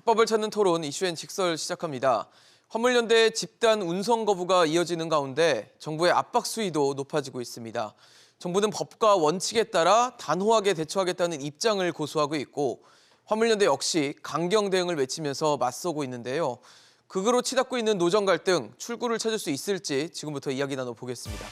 해법을 찾는 토론 이슈엔 직설 시작합니다. 화물연대의 집단 운송 거부가 이어지는 가운데 정부의 압박 수위도 높아지고 있습니다. 정부는 법과 원칙에 따라 단호하게 대처하겠다는 입장을 고수하고 있고 화물연대 역시 강경 대응을 외치면서 맞서고 있는데요. 극으로 치닫고 있는 노정 갈등, 출구를 찾을 수 있을지 지금부터 이야기 나눠보겠습니다.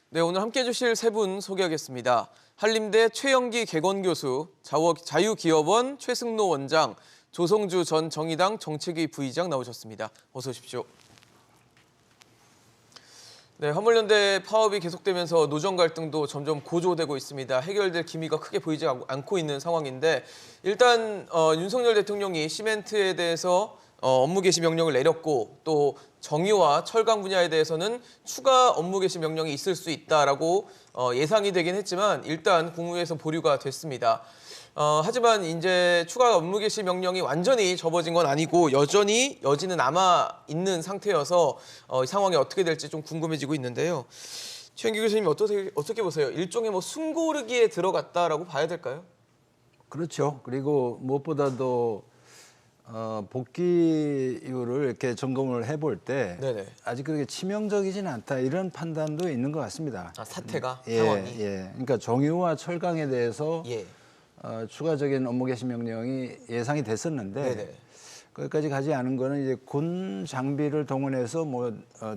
네, 오늘 함께해 주실 세 분 소개하겠습니다. 한림대 최영기 개건교수, 자유기업원 최승로 원장, 조성주 전 정의당 정책위 부의장 나오셨습니다. 어서 오십시오. 네, 화물연대 파업이 계속되면서 노정 갈등도 점점 고조되고 있습니다. 해결될 기미가 크게 보이지 않고 있는 상황인데 일단 윤석열 대통령이 시멘트에 대해서 업무 개시 명령을 내렸고 또 정유와 철강 분야에 대해서는 추가 업무 개시 명령이 있을 수 있다라고 예상이 되긴 했지만 일단 국무회에서 보류가 됐습니다. 하지만 이제 추가 업무 개시 명령이 완전히 접어진 건 아니고 여전히 여지는 남아 있는 상태여서 이 상황이 어떻게 될지 좀 궁금해지고 있는데요. 최영기 교수님 어떻게 보세요? 일종의 숨고르기에 들어갔다라고 봐야 될까요? 그렇죠. 그리고 무엇보다도 복귀 이유를 이렇게 점검을 해볼 때 네네. 아직 그렇게 치명적이지는 않다 이런 판단도 있는 것 같습니다. 사태가 상황이. 상황이. 그러니까 정유와 철강에 대해서 예. 추가적인 업무 개시 명령이 예상이 됐었는데 네네. 거기까지 가지 않은 거는 이제 군 장비를 동원해서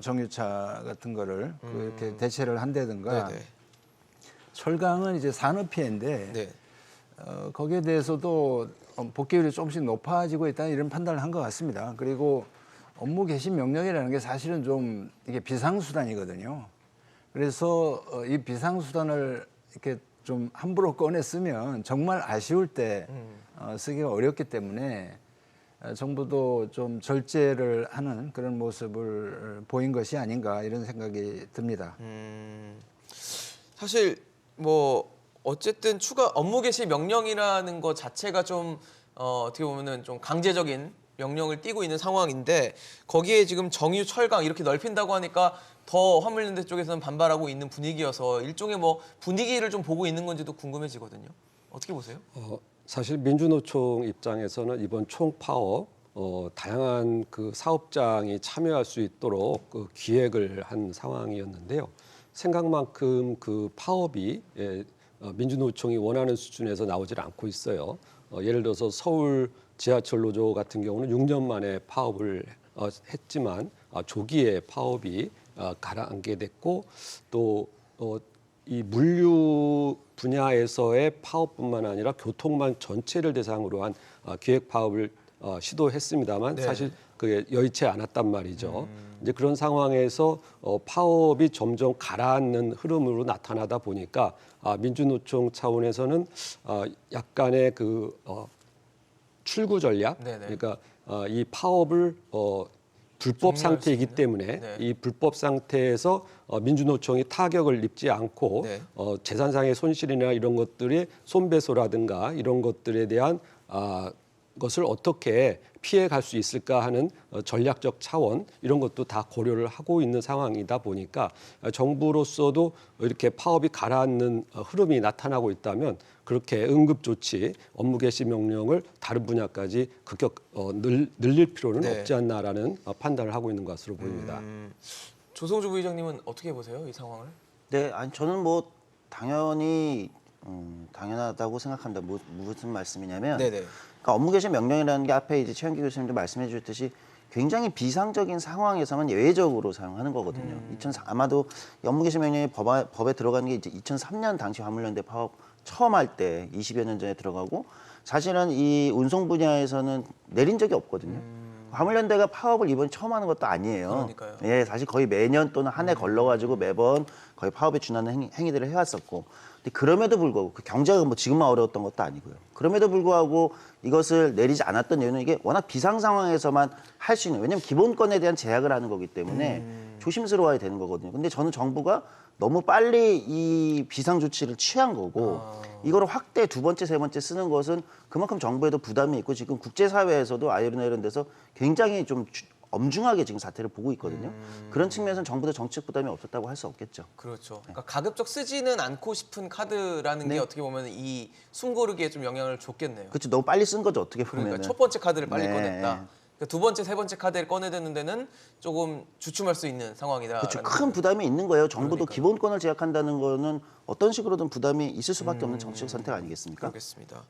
정유차 같은 거를 이렇게 대체를 한다든가 네네. 철강은 이제 산업 피해인데 네. 거기에 대해서도 복귀율이 조금씩 높아지고 있다는 이런 판단을 한 것 같습니다. 그리고 업무 개시 명령이라는 게 사실은 좀 이게 비상수단이거든요. 그래서 이 비상수단을 이렇게 좀 함부로 꺼내 쓰면 정말 아쉬울 때 쓰기가 어렵기 때문에 정부도 좀 절제를 하는 그런 모습을 보인 것이 아닌가 이런 생각이 듭니다. 사실 어쨌든 추가 업무 개시 명령이라는 것 자체가 좀 어떻게 보면은 좀 강제적인 명령을 띠고 있는 상황인데 거기에 지금 정유, 철강 이렇게 넓힌다고 하니까 더 화물연대 쪽에서는 반발하고 있는 분위기여서 일종의 분위기를 좀 보고 있는 건지도 궁금해지거든요. 어떻게 보세요? 사실 민주노총 입장에서는 이번 총파업 다양한 그 사업장이 참여할 수 있도록 그 기획을 한 상황이었는데요. 생각만큼 그 파업이 민주노총이 원하는 수준에서 나오질 않고 있어요. 예를 들어서 서울 지하철 노조 같은 경우는 6년 만에 파업을 했지만 조기에 파업이 가라앉게 됐고 또 이 물류 분야에서의 파업뿐만 아니라 교통망 전체를 대상으로 한 기획 파업을 시도했습니다만 네. 사실 그게 여의치 않았단 말이죠. 이제 그런 상황에서 파업이 점점 가라앉는 흐름으로 나타나다 보니까 민주노총 차원에서는 약간의 그 출구 전략, 네네. 그러니까 이 파업을 불법 종료할 상태이기 수 있는? 때문에 네. 이 불법 상태에서 민주노총이 타격을 입지 않고 네. 재산상의 손실이나 이런 것들이 손배소라든가 이런 것들에 대한 것을 어떻게 피해갈 수 있을까 하는 전략적 차원 이런 것도 다 고려를 하고 있는 상황이다 보니까 정부로서도 이렇게 파업이 가라앉는 흐름이 나타나고 있다면 그렇게 응급조치 업무 개시 명령을 다른 분야까지 늘릴 필요는 네. 없지 않나라는 판단을 하고 있는 것으로 보입니다. 조성주 부의장님은 어떻게 보세요? 이 상황을? 네, 아니 저는 당연히 당연하다고 생각합니다. 무슨 말씀이냐면, 네네. 그러니까 업무 개시 명령이라는 게 앞에 이제 최영기 교수님도 말씀해 주셨듯이 굉장히 비상적인 상황에서만 예외적으로 사용하는 거거든요. 아마도 업무 개시 명령이 법에 들어간 게 이제 2003년 당시 화물연대 파업 처음 할 때 20여 년 전에 들어가고 사실은 이 운송 분야에서는 내린 적이 없거든요. 화물연대가 파업을 이번 처음 하는 것도 아니에요. 그러니까요. 예, 사실 거의 매년 또는 한 해 걸러가지고 매번 거의 파업에 준하는 행위들을 해왔었고, 근데 그럼에도 불구하고 그 경제가 뭐 지금만 어려웠던 것도 아니고요. 그럼에도 불구하고 이것을 내리지 않았던 이유는 이게 워낙 비상 상황에서만 할 수 있는, 왜냐하면 기본권에 대한 제약을 하는 거기 때문에 조심스러워야 되는 거거든요. 근데 저는 정부가 너무 빨리 이 비상 조치를 취한 거고 이거를 확대 두 번째, 세 번째 쓰는 것은 그만큼 정부에도 부담이 있고 지금 국제사회에서도 아이로나 이런 데서 굉장히 좀 엄중하게 지금 사태를 보고 있거든요. 그런 측면에서는 정부도 정책 부담이 없었다고 할 수 없겠죠. 그렇죠. 그러니까 가급적 쓰지는 않고 싶은 카드라는 게 어떻게 보면 이 숨고르기에 좀 영향을 줬겠네요. 그렇죠. 너무 빨리 쓴 거죠. 어떻게 보면. 그러니까 첫 번째 카드를 빨리 네. 꺼냈다. 그러니까 두 번째, 세 번째 카드를 꺼내드는 데는 조금 주춤할 수 있는 상황이다. 그렇죠. 큰 부담이 있는 거예요. 정부도 그러니까요. 기본권을 제약한다는 거는 어떤 식으로든 부담이 있을 수밖에 없는 정치적 선택 아니겠습니까? 그렇겠습니다.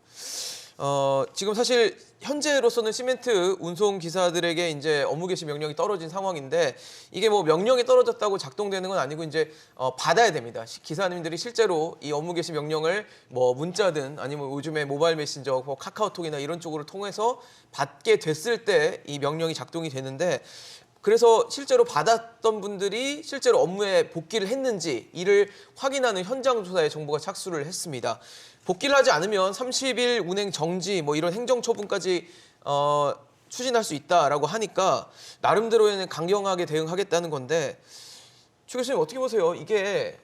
지금 사실 현재로서는 시멘트 운송 기사들에게 이제 업무 개시 명령이 떨어진 상황인데 이게 뭐 명령이 떨어졌다고 작동되는 건 아니고 이제 받아야 됩니다. 기사님들이 실제로 이 업무 개시 명령을 뭐 문자든 아니면 요즘에 모바일 메신저, 뭐 카카오톡이나 이런 쪽으로 통해서 받게 됐을 때 이 명령이 작동이 되는데 그래서 실제로 받았던 분들이 실제로 업무에 복귀를 했는지 이를 확인하는 현장 조사에 정부가 착수를 했습니다. 복귀를 하지 않으면 30일 운행 정지 뭐 이런 행정 처분까지 추진할 수 있다라고 하니까 나름대로에는 강경하게 대응하겠다는 건데 최 교수님 어떻게 보세요? 이게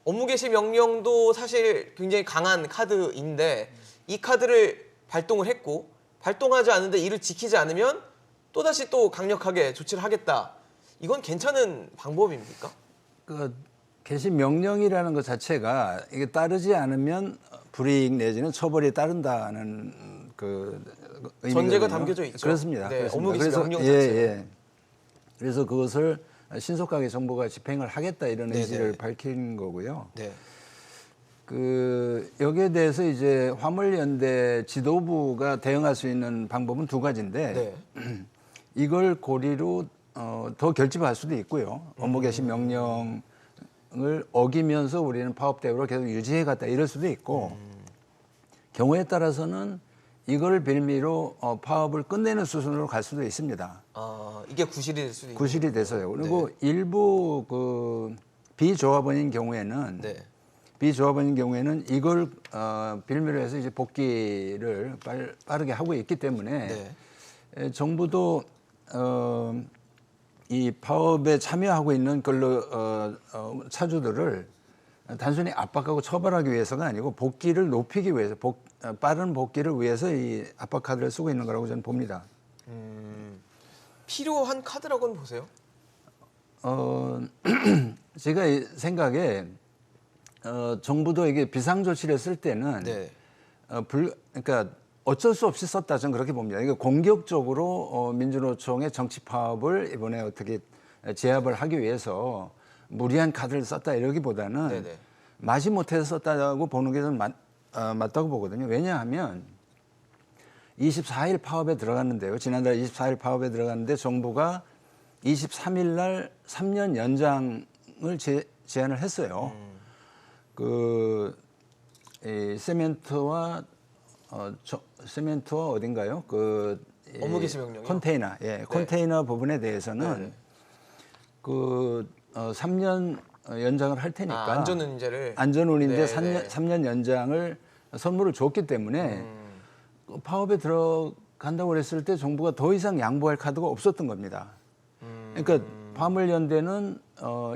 업무 개시 명령도 사실 굉장히 강한 카드인데 이 카드를 발동을 했고 발동하지 않는데 이를 지키지 않으면 또다시 또 강력하게 조치를 하겠다. 이건 괜찮은 방법입니까? 그 개시 명령이라는 것 자체가 이게 따르지 않으면 불이익 내지는 처벌이 따른다는 그 의미거든요. 전제가 담겨져 있죠. 그렇습니다. 네, 그렇습니다. 업무 개시 그래서 명령 예, 자체가. 예. 그래서 그것을 신속하게 정부가 집행을 하겠다 이런 네네. 의지를 밝힌 거고요. 네. 그 여기에 대해서 이제 화물연대 지도부가 대응할 수 있는 방법은 두 가지인데 네. 이걸 고리로 더 결집할 수도 있고요. 업무 개시 명령을 어기면서 우리는 파업 대우를 계속 유지해갔다 이럴 수도 있고 경우에 따라서는 이걸 빌미로 파업을 끝내는 수순으로 갈 수도 있습니다. 이게 구실이 될 수도 있고. 구실이 돼서요. 그리고 일부 그 비조합원인 경우에는 네. 비조합원인 경우에는 이걸 빌미로 해서 이제 복귀를 빠르게 하고 있기 때문에 네. 정부도 이 파업에 참여하고 있는 근로 차주들을 단순히 압박하고 처벌하기 위해서가 아니고 복귀를 높이기 위해서 빠른 복귀를 위해서 이 압박 카드를 쓰고 있는 거라고 저는 봅니다. 필요한 카드라고는 보세요? 제가 이 생각에 정부도 이게 비상 조치를 쓸 때는 네. 그러니까 어쩔 수 없이 썼다 저는 그렇게 봅니다. 이게 공격적으로 민주노총의 정치 파업을 이번에 어떻게 제압을 하기 위해서 무리한 카드를 썼다 이러기보다는 네네. 마지못해서 썼다고 보는 게 저는 맞다고 보거든요. 왜냐하면 24일 파업에 들어갔는데요. 지난달 24일 파업에 들어갔는데 정부가 23일 날 3년 연장을 제안을 했어요. 이 세멘트와 어딘가요? 업무 개시 명령이요? 컨테이너, 예, 컨테이너 부분에 대해서는 네네. 3년 연장을 할 테니까 안전운임제를 안전운임제 네네. 3년 연장을 선물을 줬기 때문에 파업에 들어간다고 그랬을 때 정부가 더 이상 양보할 카드가 없었던 겁니다. 그러니까 화물연대는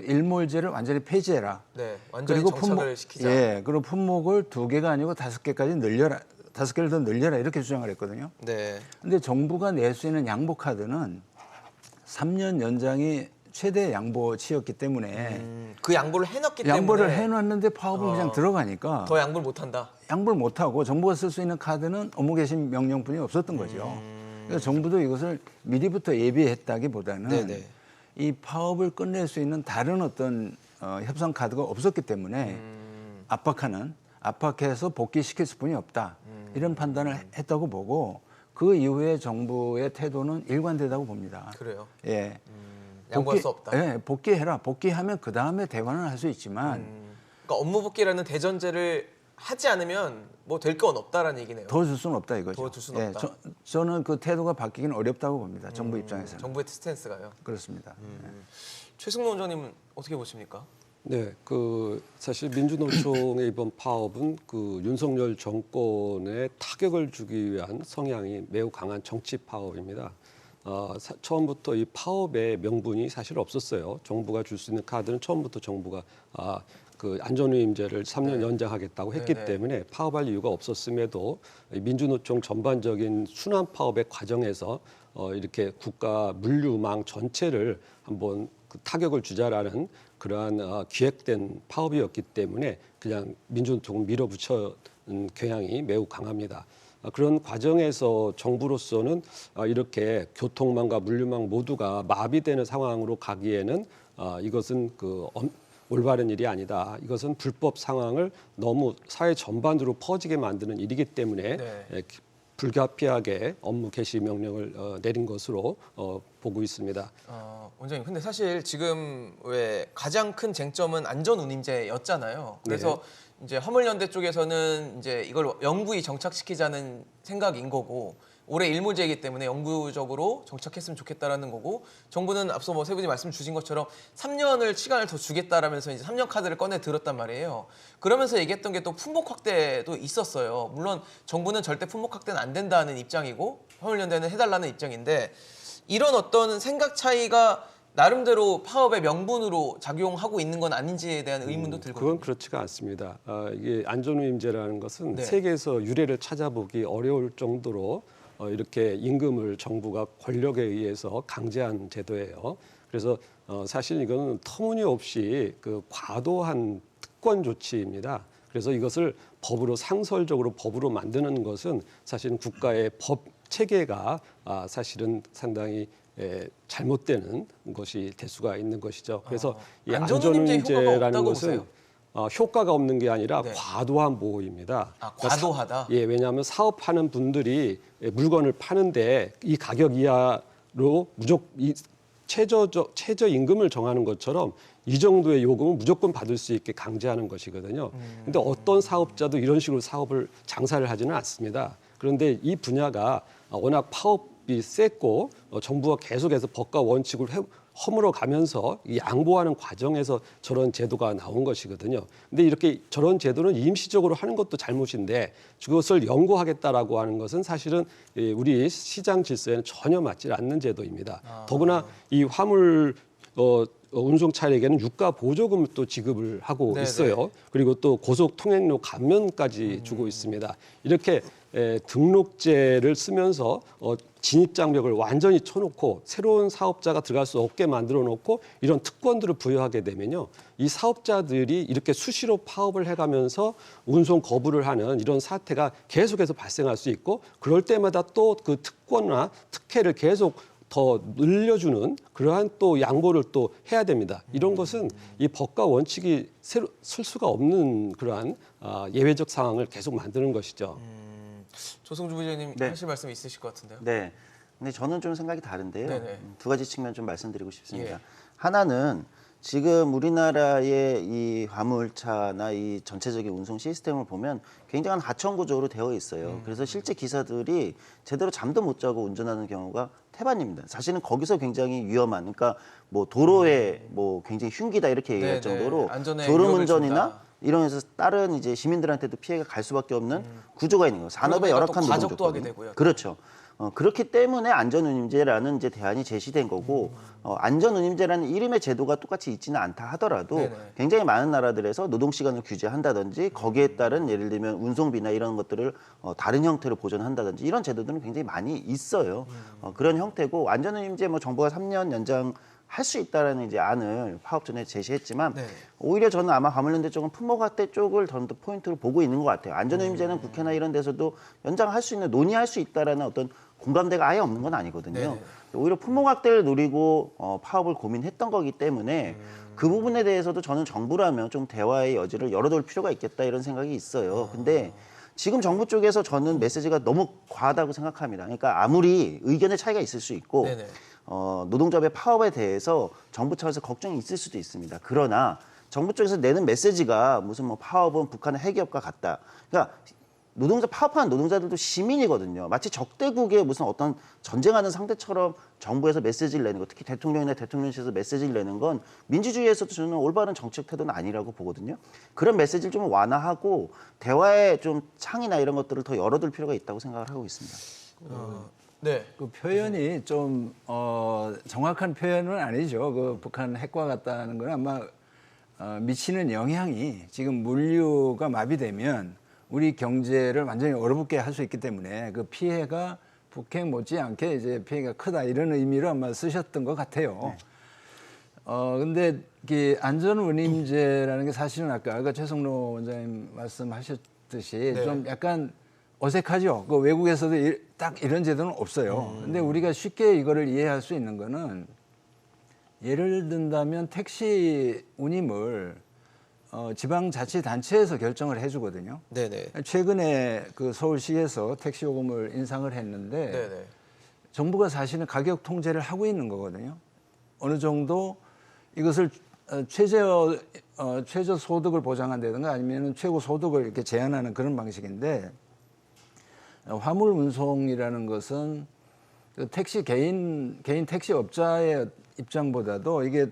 일몰제를 완전히 폐지해라. 네, 완전히 정착을 시키자. 예, 그리고 품목을 2개가 아니고 5개까지 늘려라. 5개를 더 늘려라 이렇게 주장을 했거든요. 네. 근데 정부가 낼 수 있는 양보 카드는 3년 연장이 최대 양보치였기 때문에 그 양보를 해놨기 양보를 때문에 해놨는데 파업을 그냥 들어가니까 더 양보를 못한다. 양보를 못하고 정부가 쓸 수 있는 카드는 업무 개시 명령뿐이 없었던 거죠. 그래서 정부도 이것을 미리부터 예비했다기보다는 네네. 이 파업을 끝낼 수 있는 다른 어떤 협상 카드가 없었기 때문에 압박해서 복귀시킬 수뿐이 없다. 이런 판단을 했다고 보고 그 이후에 정부의 태도는 일관되다고 봅니다. 그래요. 예. 양보할 수 없다. 예, 복귀해라. 복귀하면 그 다음에 대화는 할 수 있지만 그러니까 업무 복귀라는 대전제를 하지 않으면 뭐 될 건 없다라는 얘기네요. 더 줄 수는 없다 이거죠. 더 줄 수는 없다. 저는 그 태도가 바뀌기는 어렵다고 봅니다. 정부 입장에서는. 정부의 스탠스가요. 그렇습니다. 최승로 원장님은 어떻게 보십니까? 네, 그 사실 민주노총의 이번 파업은 그 윤석열 정권에 타격을 주기 위한 성향이 매우 강한 정치 파업입니다. 처음부터 이 파업의 명분이 사실 없었어요. 정부가 줄 수 있는 카드는 처음부터 정부가 그 안전위임제를 3년 연장하겠다고 했기 때문에 파업할 이유가 없었음에도 민주노총 전반적인 순환 파업의 과정에서 이렇게 국가 물류망 전체를 한번 그 타격을 주자라는 그러한 기획된 파업이었기 때문에 그냥 민주노총을 밀어붙여는 경향이 매우 강합니다. 그런 과정에서 정부로서는 이렇게 교통망과 물류망 모두가 마비되는 상황으로 가기에는 이것은 올바른 일이 아니다. 이것은 불법 상황을 너무 사회 전반으로 퍼지게 만드는 일이기 때문에 불가피하게 업무 개시 명령을 내린 것으로 보고 있습니다. 원장님, 근데 사실 지금 왜 가장 큰 쟁점은 안전운임제였잖아요. 그래서 이제 화물연대 쪽에서는 이제 이걸 영구히 정착시키자는 생각인 거고, 올해 일몰제이기 때문에 영구적으로 정착했으면 좋겠다라는 거고, 정부는 앞서 뭐 세 분이 말씀 주신 것처럼 3년을 시간을 더 주겠다라면서 이제 3년 카드를 꺼내 들었단 말이에요. 그러면서 얘기했던 게 또 품목 확대도 있었어요. 물론 정부는 절대 품목 확대는 안 된다는 입장이고 화물연대는 해달라는 입장인데, 이런 어떤 생각 차이가 나름대로 파업의 명분으로 작용하고 있는 건 아닌지에 대한 의문도 들거든요. 그건 그렇지가 않습니다. 이게 안전위임제라는 것은 네. 세계에서 유례를 찾아보기 어려울 정도로 이렇게 임금을 정부가 권력에 의해서 강제한 제도예요. 그래서 사실 이거는 터무니없이 그 과도한 특권 조치입니다. 그래서 이것을 법으로 상설적으로 법으로 만드는 것은 사실은 국가의 법 체계가 사실은 상당히 잘못되는 것이 될 수가 있는 것이죠. 그래서 이 안전운임제라는 것은 효과가 없는 게 아니라 과도한 보호입니다. 과도하다? 예, 왜냐하면 사업하는 분들이 물건을 파는데 이 가격 이하로 최저 임금을 정하는 것처럼 이 정도의 요금은 무조건 받을 수 있게 강제하는 것이거든요. 근데 어떤 사업자도 이런 식으로 장사를 하지는 않습니다. 그런데 이 분야가 워낙 파업이 셌고 정부가 계속해서 법과 원칙을 허물어 가면서 양보하는 과정에서 저런 제도가 나온 것이거든요. 근데 이렇게 저런 제도는 임시적으로 하는 것도 잘못인데 그것을 연구하겠다라고 하는 것은 사실은 우리 시장 질서에는 전혀 맞지 않는 제도입니다. 더구나 이 화물 운송 차량에게는 유가 보조금을 또 지급을 하고 있어요. 그리고 또 고속 통행료 감면까지 주고 있습니다. 이렇게 등록제를 쓰면서 진입 장벽을 완전히 쳐놓고 새로운 사업자가 들어갈 수 없게 만들어 놓고 이런 특권들을 부여하게 되면요, 이 사업자들이 이렇게 수시로 파업을 해가면서 운송 거부를 하는 이런 사태가 계속해서 발생할 수 있고, 그럴 때마다 또 그 특권이나 특혜를 계속 더 늘려주는 그러한 또 양보를 또 해야 됩니다. 이런 것은 이 법과 원칙이 쓸 수가 없는 그러한 예외적 상황을 계속 만드는 것이죠. 조성주 부장님 하실 말씀 있으실 것 같은데요. 네. 근데 저는 좀 생각이 다른데요. 네네. 두 가지 측면 좀 말씀드리고 싶습니다. 예. 하나는 지금 우리나라의 이 화물차나 이 전체적인 운송 시스템을 보면 굉장한 하청 구조로 되어 있어요. 그래서 실제 기사들이 제대로 잠도 못 자고 운전하는 경우가 태반입니다. 사실은 거기서 굉장히 위험한, 그러니까 뭐 도로에 뭐 굉장히 흉기다 이렇게 얘기할 정도로 졸음운전이나 이러면서 다른 이제 시민들한테도 피해가 갈 수밖에 없는 구조가 있는 거예요. 산업의 열악한 노동 과적도 하게 조건이. 되고요. 그렇죠. 그렇기 때문에 안전운임제라는 이제 대안이 제시된 거고, 안전운임제라는 이름의 제도가 똑같이 있지는 않다 하더라도 굉장히 많은 나라들에서 노동시간을 규제한다든지 거기에 따른 예를 들면 운송비나 이런 것들을 다른 형태로 보전한다든지 이런 제도들은 굉장히 많이 있어요. 그런 형태고, 안전운임제 뭐 정부가 3년 연장 할 수 있다라는 이제 안을 파업 전에 제시했지만 오히려 저는 아마 화물연대 쪽은 품목 확대 쪽을 저는 더 포인트로 보고 있는 것 같아요. 안전운임제는 국회나 이런 데서도 연장할 수 있는, 논의할 수 있다라는 어떤 공감대가 아예 없는 건 아니거든요. 오히려 품목 확대를 노리고 파업을 고민했던 거기 때문에 그 부분에 대해서도 저는 정부라면 좀 대화의 여지를 열어둘 필요가 있겠다 이런 생각이 있어요. 근데 지금 정부 쪽에서 저는 메시지가 너무 과하다고 생각합니다. 그러니까 아무리 의견의 차이가 있을 수 있고 노동조합의 파업에 대해서 정부 차원에서 걱정이 있을 수도 있습니다. 그러나 정부 쪽에서 내는 메시지가 무슨 뭐 파업은 북한의 핵기업과 같다. 그러니까 노동자 파업하는 노동자들도 시민이거든요. 마치 적대국의 무슨 어떤 전쟁하는 상대처럼 정부에서 메시지를 내는 거, 특히 대통령이나 대통령실에서 메시지를 내는 건 민주주의에서도 저는 올바른 정책 태도는 아니라고 보거든요. 그런 메시지를 좀 완화하고 대화의 좀 창이나 이런 것들을 더 열어둘 필요가 있다고 생각을 하고 있습니다. 네. 그 표현이 좀 정확한 표현은 아니죠. 그 북한 핵과 같다는 건 아마 미치는 영향이 지금 물류가 마비되면 우리 경제를 완전히 얼어붙게 할 수 있기 때문에 그 피해가 북핵 못지않게 이제 피해가 크다 이런 의미로 아마 쓰셨던 것 같아요. 근데 이 안전운임제라는 게 사실은 아까 최성로 원장님 말씀하셨듯이 네. 좀 약간 어색하죠. 그 외국에서도 딱 이런 제도는 없어요. 근데 우리가 쉽게 이거를 이해할 수 있는 거는 예를 든다면 택시 운임을 지방자치단체에서 결정을 해주거든요. 네네. 최근에 그 서울시에서 택시 요금을 인상을 했는데 네네. 정부가 사실은 가격 통제를 하고 있는 거거든요. 어느 정도 이것을 최저 소득을 보장한다든가 아니면 최고 소득을 이렇게 제한하는 그런 방식인데 화물 운송이라는 것은 그 택시 개인 택시 업자의 입장보다도 이게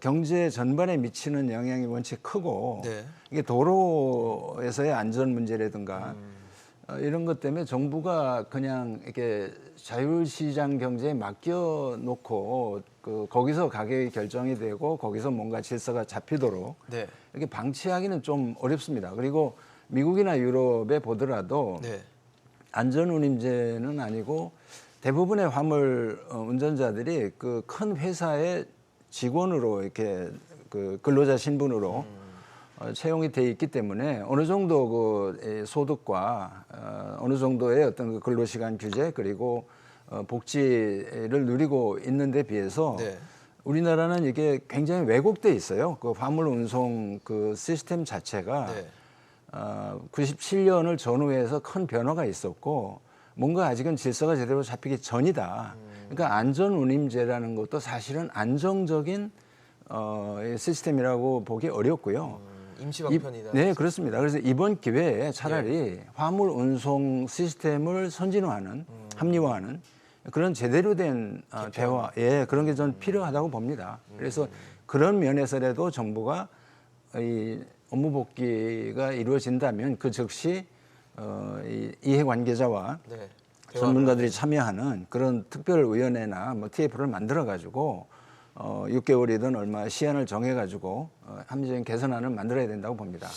경제 전반에 미치는 영향이 원체 크고 네. 이게 도로에서의 안전 문제라든가 이런 것 때문에 정부가 그냥 이렇게 자율시장 경제에 맡겨놓고 거기서 가격이 결정이 되고 거기서 뭔가 질서가 잡히도록 네. 이렇게 방치하기는 좀 어렵습니다. 그리고 미국이나 유럽에 보더라도 네. 안전운임제는 아니고 대부분의 화물 운전자들이 그 큰 회사의 직원으로 이렇게 그 근로자 신분으로 채용이 돼 있기 때문에 어느 정도 그 소득과 어느 정도의 어떤 그 근로시간 규제 그리고 복지를 누리고 있는데 비해서 네. 우리나라는 이게 굉장히 왜곡돼 있어요. 그 화물 운송 그 시스템 자체가 네. 97년을 전후해서 큰 변화가 있었고 뭔가 아직은 질서가 제대로 잡히기 전이다. 그러니까 안전운임제라는 것도 사실은 안정적인 시스템이라고 보기 어렵고요. 임시 방편이다. 네, 그렇습니다. 그래서 이번 기회에 차라리 화물 운송 시스템을 선진화하는, 합리화하는 그런 제대로 된 대화, 그런 게 전 필요하다고 봅니다. 그래서 그런 면에서라도 정부가 이 업무 복귀가 이루어진다면 그 즉시 이 이해관계자와 네. 전문가들이 참여하는 그런 특별위원회나 뭐 TF를 만들어가지고 6개월이든 얼마 시한을 정해가지고 합리적인 개선안을 만들어야 된다고 봅니다.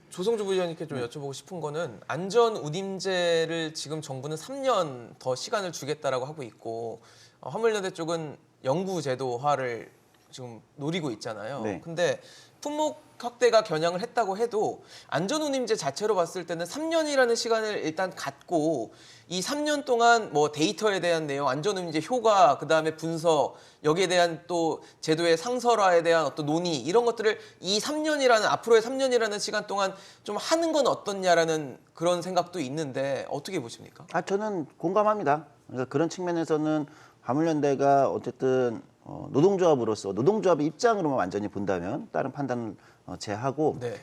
조성주 부위원님께 좀 여쭤보고 싶은 거는 안전운임제를 지금 정부는 3년 더 시간을 주겠다라고 하고 있고 화물연대 쪽은 영구제도화를 지금 노리고 있잖아요. 네. 근데 품목 확대가 겨냥을 했다고 해도 안전운임제 자체로 봤을 때는 3년이라는 시간을 일단 갖고 이 3년 동안 뭐 데이터에 대한 내용, 안전운임제 효과, 그다음에 분석, 여기에 대한 또 제도의 상설화에 대한 어떤 논의 이런 것들을 이 3년이라는 앞으로의 3년이라는 시간 동안 좀 하는 건 어떻냐라는 그런 생각도 있는데 어떻게 보십니까? 저는 공감합니다. 그러니까 그런 측면에서는 화물연대가 어쨌든 노동조합으로서 노동조합의 입장으로만 완전히 본다면 다른 판단을 제하고 네.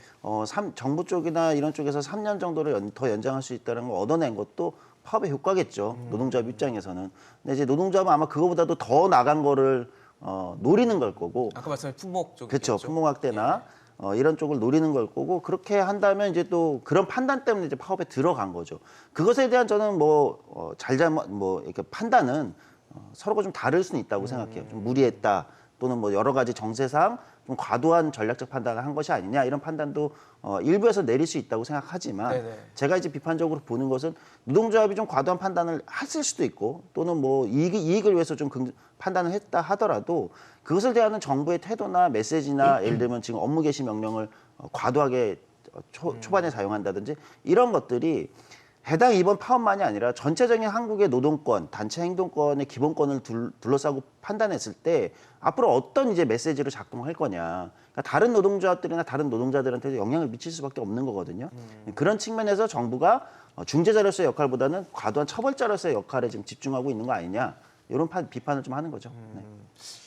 정부 쪽이나 이런 쪽에서 3년 정도를 더 연장할 수 있다는 걸 얻어낸 것도 파업의 효과겠죠. 노동조합 입장에서는. 근데 이제 노동조합은 아마 그거보다도 더 나간 거를 노리는 걸 거고. 아까 말씀하신 품목 쪽이죠. 그렇죠. 품목 확대나 이런 쪽을 노리는 걸 거고 그렇게 한다면 이제 또 그런 판단 때문에 이제 파업에 들어간 거죠. 그것에 대한 저는 뭐 잘잘못 뭐 이렇게 판단은 서로가 좀 다를 수는 있다고 생각해요. 좀 무리했다 또는 뭐 여러 가지 정세상 좀 과도한 전략적 판단을 한 것이 아니냐 이런 판단도 일부에서 내릴 수 있다고 생각하지만 네네. 제가 이제 비판적으로 보는 것은 노동조합이 좀 과도한 판단을 했을 수도 있고 또는 뭐 이익을 위해서 좀 판단을 했다 하더라도 그것을 대하는 정부의 태도나 메시지나 예를 들면 지금 업무 개시 명령을 과도하게 초반에 사용한다든지 이런 것들이 해당 이번 파업만이 아니라 전체적인 한국의 노동권, 단체 행동권의 기본권을 둘러싸고 판단했을 때 앞으로 어떤 이제 메시지를 작동할 거냐. 그러니까 다른 노동조합들이나 다른 노동자들한테도 영향을 미칠 수밖에 없는 거거든요. 그런 측면에서 정부가 중재자로서의 역할보다는 과도한 처벌자로서의 역할에 지금 집중하고 있는 거 아니냐. 이런 비판을 좀 하는 거죠. 네.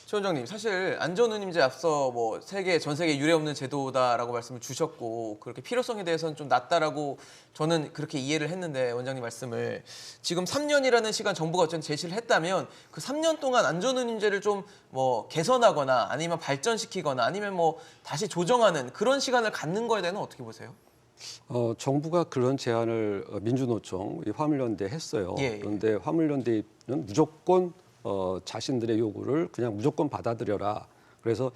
최 원장님, 사실 안전운임제 앞서 뭐 전 세계 유례 없는 제도다라고 말씀을 주셨고 그렇게 필요성에 대해서는 좀 낮다라고 저는 그렇게 이해를 했는데 원장님 말씀을 지금 3년이라는 시간 정부가 어쨌든 제시를 했다면 그 3년 동안 안전운임제를 좀 뭐 개선하거나 아니면 발전시키거나 아니면 뭐 다시 조정하는 그런 시간을 갖는 거에 대해서는 어떻게 보세요? 정부가 그런 제안을 민주노총, 화물연대 했어요. 예. 그런데 화물연대는 무조건 자신들의 요구를 그냥 무조건 받아들여라. 그래서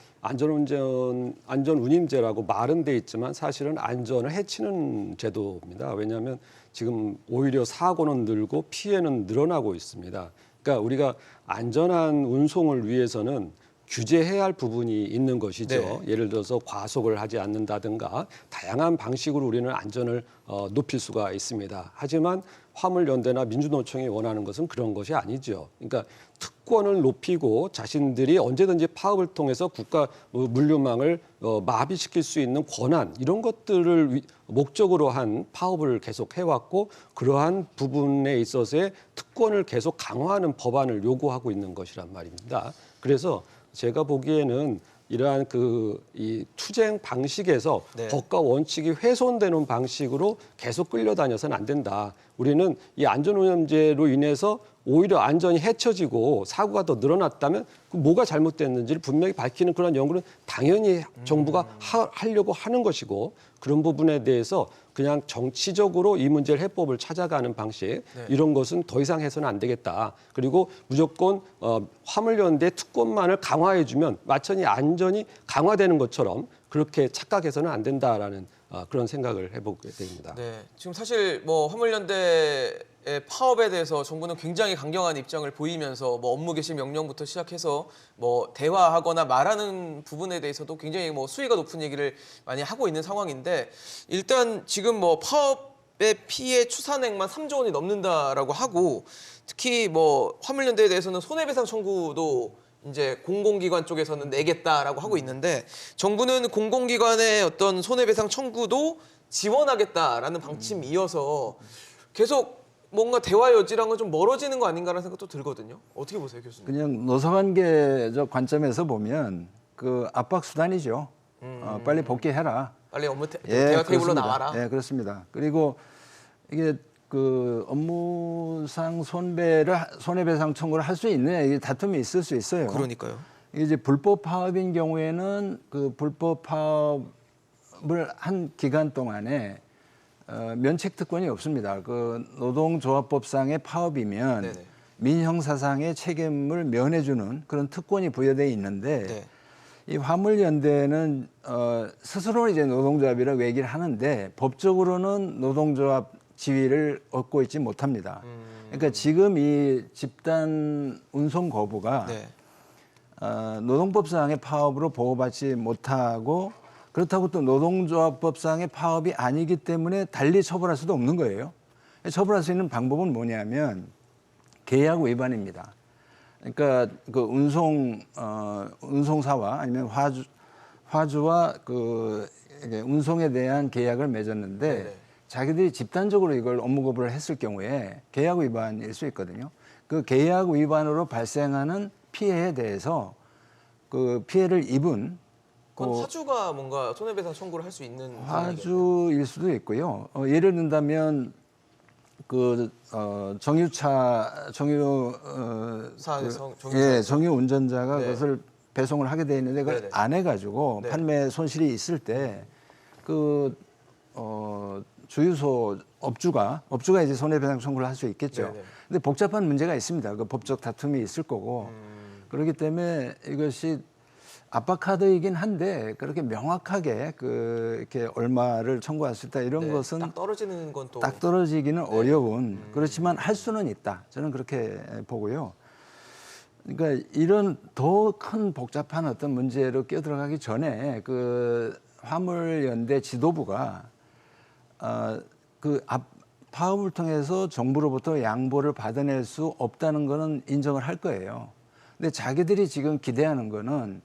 안전운임제라고 말은 돼 있지만 사실은 안전을 해치는 제도입니다. 왜냐하면 지금 오히려 사고는 늘고 피해는 늘어나고 있습니다. 그러니까 우리가 안전한 운송을 위해서는 규제해야 할 부분이 있는 것이죠. 네. 예를 들어서 과속을 하지 않는다든가 다양한 방식으로 우리는 안전을 높일 수가 있습니다. 하지만 화물연대나 민주노총이 원하는 것은 그런 것이 아니죠. 그러니까 특권을 높이고 자신들이 언제든지 파업을 통해서 국가 물류망을 마비시킬 수 있는 권한 이런 것들을 목적으로 한 파업을 계속 해왔고 그러한 부분에 있어서의 특권을 계속 강화하는 법안을 요구하고 있는 것이란 말입니다. 그래서 제가 보기에는 이러한 이 투쟁 방식에서 네. 법과 원칙이 훼손되는 방식으로 계속 끌려다녀서는 안 된다. 우리는 이 안전운임제로 인해서 오히려 안전이 해쳐지고 사고가 더 늘어났다면 그 뭐가 잘못됐는지를 분명히 밝히는 그런 연구는 당연히 정부가 하려고 하는 것이고 그런 부분에 대해서 그냥 정치적으로 이 문제를 해법을 찾아가는 방식 이런 것은 더 이상 해서는 안 되겠다. 그리고 무조건 화물연대 특권만을 강화해주면 마천이 안전이 강화되는 것처럼 그렇게 착각해서는 안 된다라는 그런 생각을 해보게 됩니다. 네, 지금 사실 뭐 화물연대의 파업에 대해서 정부는 굉장히 강경한 입장을 보이면서 뭐 업무 개시 명령부터 시작해서 뭐 대화하거나 말하는 부분에 대해서도 굉장히 뭐 수위가 높은 얘기를 많이 하고 있는 상황인데 일단 지금 뭐 파업의 피해 추산액만 3조 원이 넘는다라고 하고 특히 뭐 화물연대에 대해서는 손해배상 청구도 이제 공공기관 쪽에서는 내겠다라고 하고 있는데 정부는 공공기관의 어떤 손해배상 청구도 지원하겠다라는 방침이 이어서 계속 뭔가 대화 여지랑은 좀 멀어지는 거 아닌가라는 생각도 들거든요. 어떻게 보세요, 교수님? 그냥 노사관계적 관점에서 보면 그 압박 수단이죠. 빨리 복귀해라. 빨리 대화 테이블로 그렇습니다. 나와라. 예, 그렇습니다. 그리고 이게 그 업무상 손해배상 청구를 할 수 있느냐 이게 다툼이 있을 수 있어요. 그러니까요. 이게 이제 불법 파업인 경우에는 그 불법 파업을 한 기간 동안에 면책 특권이 없습니다. 그 노동조합법상의 파업이면 네네. 민형사상의 책임을 면해주는 그런 특권이 부여돼 있는데 네. 이 화물연대는 스스로 이제 노동조합이라고 얘기를 하는데 법적으로는 노동조합 지위를 얻고 있지 못합니다. 그러니까 지금 이 집단 운송 거부가 네. 노동법상의 파업으로 보호받지 못하고 그렇다고 또 노동조합법상의 파업이 아니기 때문에 달리 처벌할 수도 없는 거예요. 처벌할 수 있는 방법은 뭐냐면 계약 위반입니다. 그러니까 그 운송사와 아니면 화주와 그 운송에 대한 계약을 맺었는데 네네. 자기들이 집단적으로 이걸 업무 거부를 했을 경우에 계약 위반일 수 있거든요. 그 계약 위반으로 발생하는 피해에 대해서 그 피해를 입은 그건 화주가 뭔가 손해배상 청구를 할 수 있는 화주일 수도 있고요. 예를 든다면 정유 운전자가 네. 그것을 배송을 하게 돼 있는데 그걸 네네. 안 해가지고 네. 판매 손실이 있을 때 주유소 업주가 이제 손해배상 청구를 할 수 있겠죠. 네네. 근데 복잡한 문제가 있습니다. 그 법적 다툼이 있을 거고 그렇기 때문에 이것이 압박카드이긴 한데 그렇게 명확하게 이렇게 얼마를 청구할 수 있다 이런 네, 것은 딱 떨어지는 건 또 딱 떨어지기는 어려운 그렇지만 할 수는 있다. 저는 그렇게 보고요. 그러니까 이런 더 큰 복잡한 어떤 문제로 끼어들어가기 전에 그 화물연대 지도부가 파업을 통해서 정부로부터 양보를 받아낼 수 없다는 거는 인정을 할 거예요. 근데 자기들이 지금 기대하는 거는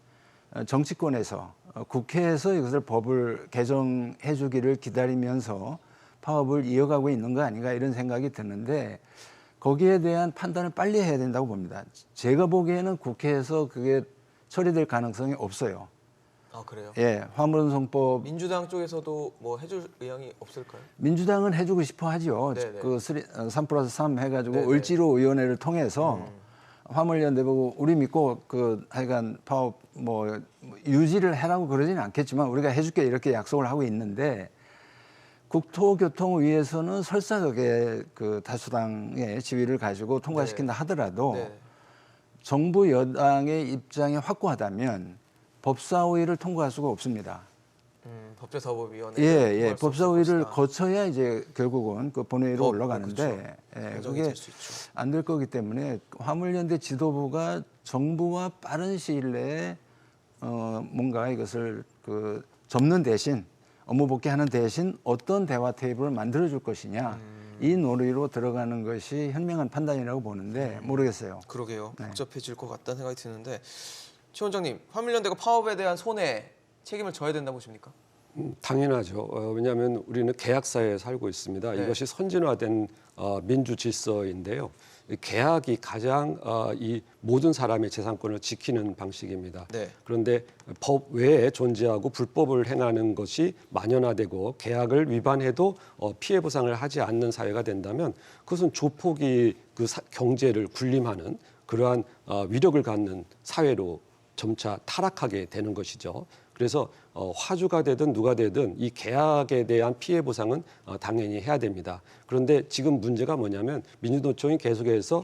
정치권에서 국회에서 이것을 법을 개정해 주기를 기다리면서 파업을 이어가고 있는 거 아닌가 이런 생각이 드는데 거기에 대한 판단을 빨리 해야 된다고 봅니다. 제가 보기에는 국회에서 그게 처리될 가능성이 없어요. 아 그래요? 예, 화물운송법 민주당 쪽에서도 뭐 해줄 의향이 없을까요? 민주당은 해주고 싶어 하죠. 네네. 그 3+3 해가지고 네네. 을지로 의원회를 통해서 화물연대 보고 우리 믿고 그 하여간 파업 뭐 유지를 해라고 그러지는 않겠지만 우리가 해줄게 이렇게 약속을 하고 있는데 국토교통위에서는 설사 그게 그 다수당의 지위를 가지고 통과시킨다 하더라도 네. 정부 여당의 입장이 확고하다면 법사위를 통과할 수가 없습니다. 법제사법위원회. 예. 법사위를 거쳐야 이제 결국은 그 본회의로 올라가는데 결정이 그게 될 수 있죠. 안 될 거기 때문에 화물연대 지도부가 정부와 빠른 시일 내에 뭔가 이것을 그 접는 대신 업무 복귀하는 대신 어떤 대화 테이블을 만들어 줄 것이냐 이 논의로 들어가는 것이 현명한 판단이라고 보는데 모르겠어요. 그러게요. 네. 복잡해질 것 같다는 생각이 드는데 최 원장님, 화물연대가 파업에 대한 손해 책임을 져야 된다고 보십니까? 당연하죠. 왜냐하면 우리는 계약사회에 살고 있습니다. 네. 이것이 선진화된 민주 질서인데요. 이 계약이 가장 이 모든 사람의 재산권을 지키는 방식입니다. 네. 그런데 법 외에 존재하고 불법을 행하는 것이 만연화되고 계약을 위반해도 피해 보상을 하지 않는 사회가 된다면 그것은 조폭이 그 경제를 군림하는 그러한 위력을 갖는 사회로 점차 타락하게 되는 것이죠. 그래서 화주가 되든 누가 되든 이 계약에 대한 피해 보상은 당연히 해야 됩니다. 그런데 지금 문제가 뭐냐면 민주노총이 계속해서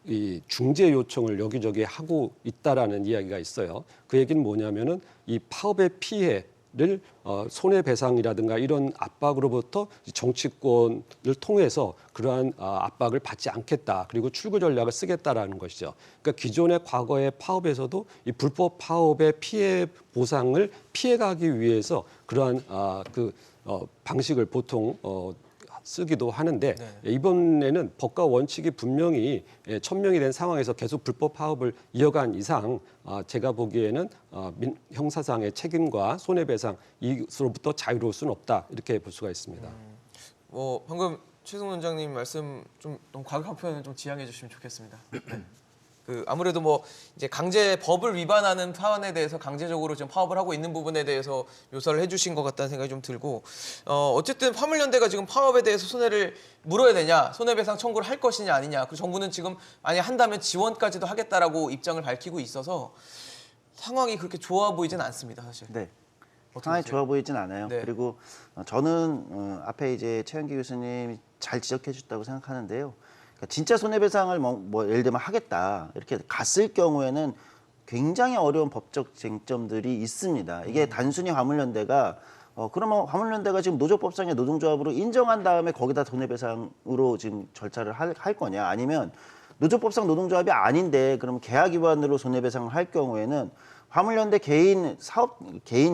이 중재 요청을 여기저기 하고 있다라는 이야기가 있어요. 그 얘기는 뭐냐면은 이 파업의 피해를 손해배상이라든가 이런 압박으로부터 정치권을 통해서 그러한 압박을 받지 않겠다. 그리고 출구 전략을 쓰겠다라는 것이죠. 그러니까 기존의 과거의 파업에서도 이 불법 파업의 피해 보상을 피해가기 위해서 그러한 방식을 보통 쓰기도 하는데 이번에는 법과 원칙이 분명히 천명이 된 상황에서 계속 불법 파업을 이어간 이상 제가 보기에는 형사상의 책임과 손해배상 이것으로부터 자유로울 수는 없다 이렇게 볼 수가 있습니다. 뭐 방금 최승 원장님 말씀 좀 너무 과격한 표현은 좀 지양해 주시면 좋겠습니다. 그 아무래도 뭐 이제 강제 법을 위반하는 파원에 대해서 강제적으로 지금 파업을 하고 있는 부분에 대해서 묘사를 해주신 것 같다는 생각이 좀 들고 어쨌든 화물연대가 지금 파업에 대해서 손해를 물어야 되냐 손해배상 청구를 할 것이냐 아니냐 그 정부는 지금 만약 한다면 지원까지도 하겠다라고 입장을 밝히고 있어서 상황이 그렇게 좋아 보이진 않습니다 사실. 네. 어떻게 상황이 보세요? 좋아 보이진 않아요. 네. 그리고 저는 앞에 이제 최현기 교수님이 잘 지적해 주셨다고 생각하는데요. 그러니까 진짜 손해배상을 뭐 예를 들면 하겠다 이렇게 갔을 경우에는 굉장히 어려운 법적 쟁점들이 있습니다. 이게 단순히 화물연대가 그러면 화물연대가 지금 노조법상의 노동조합으로 인정한 다음에 거기다 손해배상으로 지금 절차를 할 거냐 아니면 노조법상 노동조합이 아닌데 그럼 계약 위반으로 손해배상을 할 경우에는 화물연대 개인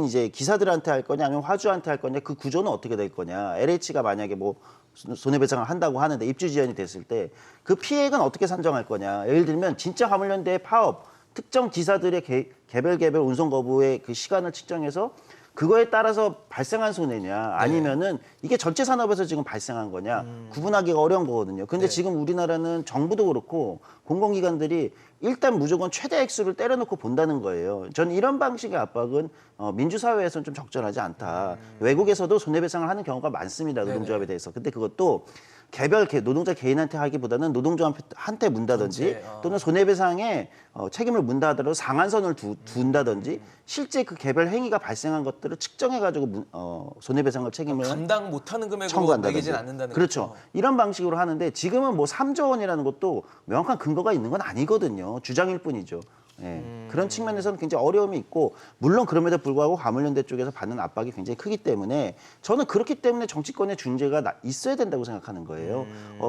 이제 기사들한테 할 거냐 아니면 화주한테 할 거냐 그 구조는 어떻게 될 거냐 LH가 만약에 뭐 손해배상을 한다고 하는데 입주 지연이 됐을 때 그 피해액은 어떻게 산정할 거냐 예를 들면 진짜 화물연대의 파업 특정 기사들의 개별 운송 거부의 그 시간을 측정해서 그거에 따라서 발생한 손해냐 아니면은 이게 전체 산업에서 지금 발생한 거냐 구분하기가 어려운 거거든요. 근데 지금 우리나라는 정부도 그렇고 공공기관들이 일단 무조건 최대 액수를 때려놓고 본다는 거예요. 저는 이런 방식의 압박은 민주사회에서는 좀 적절하지 않다. 외국에서도 손해배상을 하는 경우가 많습니다. 노동조합에 대해서. 근데 그것도 개별 노동자 개인한테 하기보다는 노동조합한테 문다든지 또는 손해배상에 책임을 문다 하더라도 상한선을 둔다든지 실제 그 개별 행위가 발생한 것들을 측정해가지고 손해배상을 책임을 감당 못하는 금액으로 청구한다든지. 매기진 않는다는 그렇죠. 거죠. 이런 방식으로 하는데 지금은 뭐 3조 원이라는 것도 명확한 근거가 있는 건 아니거든요. 주장일 뿐이죠. 예. 그런 측면에서는 굉장히 어려움이 있고 물론 그럼에도 불구하고 화물연대 쪽에서 받는 압박이 굉장히 크기 때문에 저는 그렇기 때문에 정치권의 중재가 있어야 된다고 생각하는 거예요.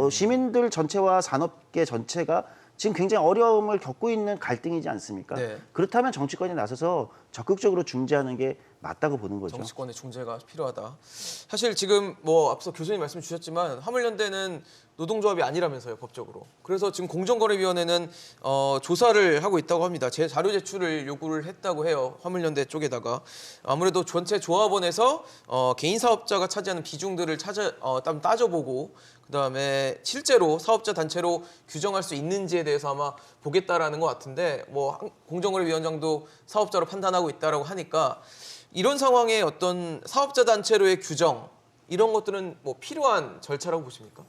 시민들 전체와 산업계 전체가 지금 굉장히 어려움을 겪고 있는 갈등이지 않습니까? 네. 그렇다면 정치권이 나서서 적극적으로 중재하는 게 맞다고 보는 거죠. 정치권의 중재가 필요하다. 사실 지금 뭐 앞서 교수님 말씀 주셨지만 화물연대는 노동조합이 아니라면서요, 법적으로. 그래서 지금 공정거래위원회는 조사를 하고 있다고 합니다. 자료 제출을 요구를 했다고 해요. 화물연대 쪽에다가. 아무래도 전체 조합원에서 개인 사업자가 차지하는 비중들을 따져보고 그다음에 실제로 사업자 단체로 규정할 수 있는지에 대해서 아마 보겠다라는 것 같은데 뭐 공정거래위원장도 사업자로 판단하고 있다라고 하니까 이런 상황에 어떤 사업자 단체로의 규정 이런 것들은 뭐 필요한 절차라고 보십니까?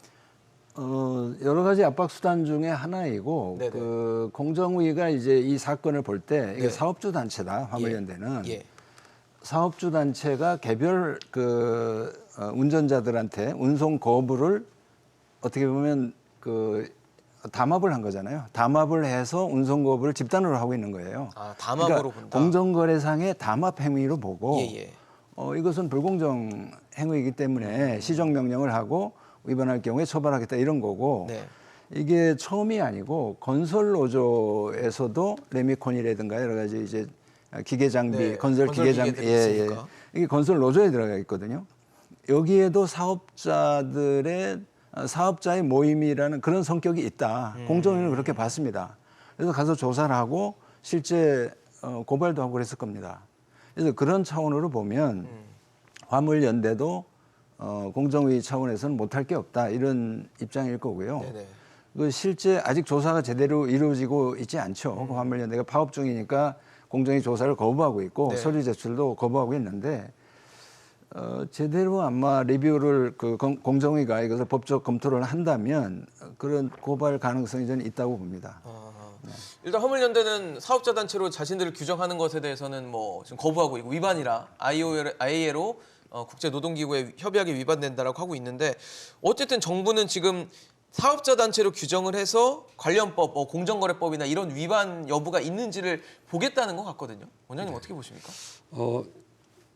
여러 가지 압박 수단 중에 하나이고 네네. 그 공정위가 이제 이 사건을 볼 때 이게 네. 사업주 단체다 화물연대는 예. 사업주 단체가 개별 운전자들한테 운송 거부를 어떻게 보면 담합을 한 거잖아요. 담합을 해서 운송 거부를 집단으로 하고 있는 거예요. 아, 담합으로 그러니까 본다. 공정거래상의 담합 행위로 보고 예. 이것은 불공정 행위이기 때문에 시정 명령을 하고 위반할 경우에 처벌하겠다 이런 거고 네. 이게 처음이 아니고 건설 노조에서도 레미콘이라든가 여러 가지 이제 기계 장비, 네, 건설 기계 장비, 기계들이 있으니까. 이게 건설 노조에 들어가 있거든요. 여기에도 사업자의 모임이라는 그런 성격이 있다. 공정위는 그렇게 봤습니다. 그래서 가서 조사를 하고 실제 고발도 하고 그랬을 겁니다. 그래서 그런 차원으로 보면 화물연대도 공정위 차원에서는 못할 게 없다 이런 입장일 거고요. 네네. 그 실제 아직 조사가 제대로 이루어지고 있지 않죠. 그 화물연대가 파업 중이니까 공정위 조사를 거부하고 있고 네. 서류 제출도 거부하고 있는데 제대로 아마 리뷰를 공정위가 이것을 법적 검토를 한다면 그런 고발 가능성이 저는 있다고 봅니다. 일단 화물연대는 사업자 단체로 자신들을 규정하는 것에 대해서는 뭐 지금 거부하고 있고 위반이라 IAEA로 국제노동기구의 협약에 위반된다라고 하고 있는데 어쨌든 정부는 지금 사업자 단체로 규정을 해서 관련법, 공정거래법이나 이런 위반 여부가 있는지를 보겠다는 것 같거든요. 원장님 어떻게 보십니까?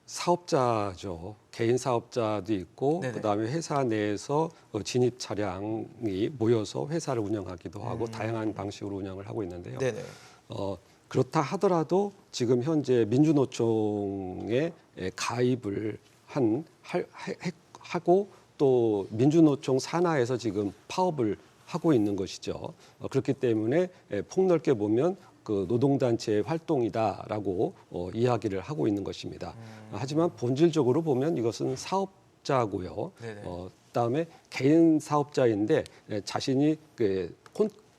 사업자죠. 개인 사업자도 있고 네네. 그다음에 회사 내에서 진입 차량이 모여서 회사를 운영하기도 하고 다양한 방식으로 운영을 하고 있는데요. 네네. 그렇다 하더라도 지금 현재 민주노총에 가입을 하고 또 민주노총 산하에서 지금 파업을 하고 있는 것이죠. 그렇기 때문에 폭넓게 보면 그 노동단체의 활동이다라고 이야기를 하고 있는 것입니다. 하지만 본질적으로 보면 이것은 사업자고요. 네네. 그다음에 개인 사업자인데 자신이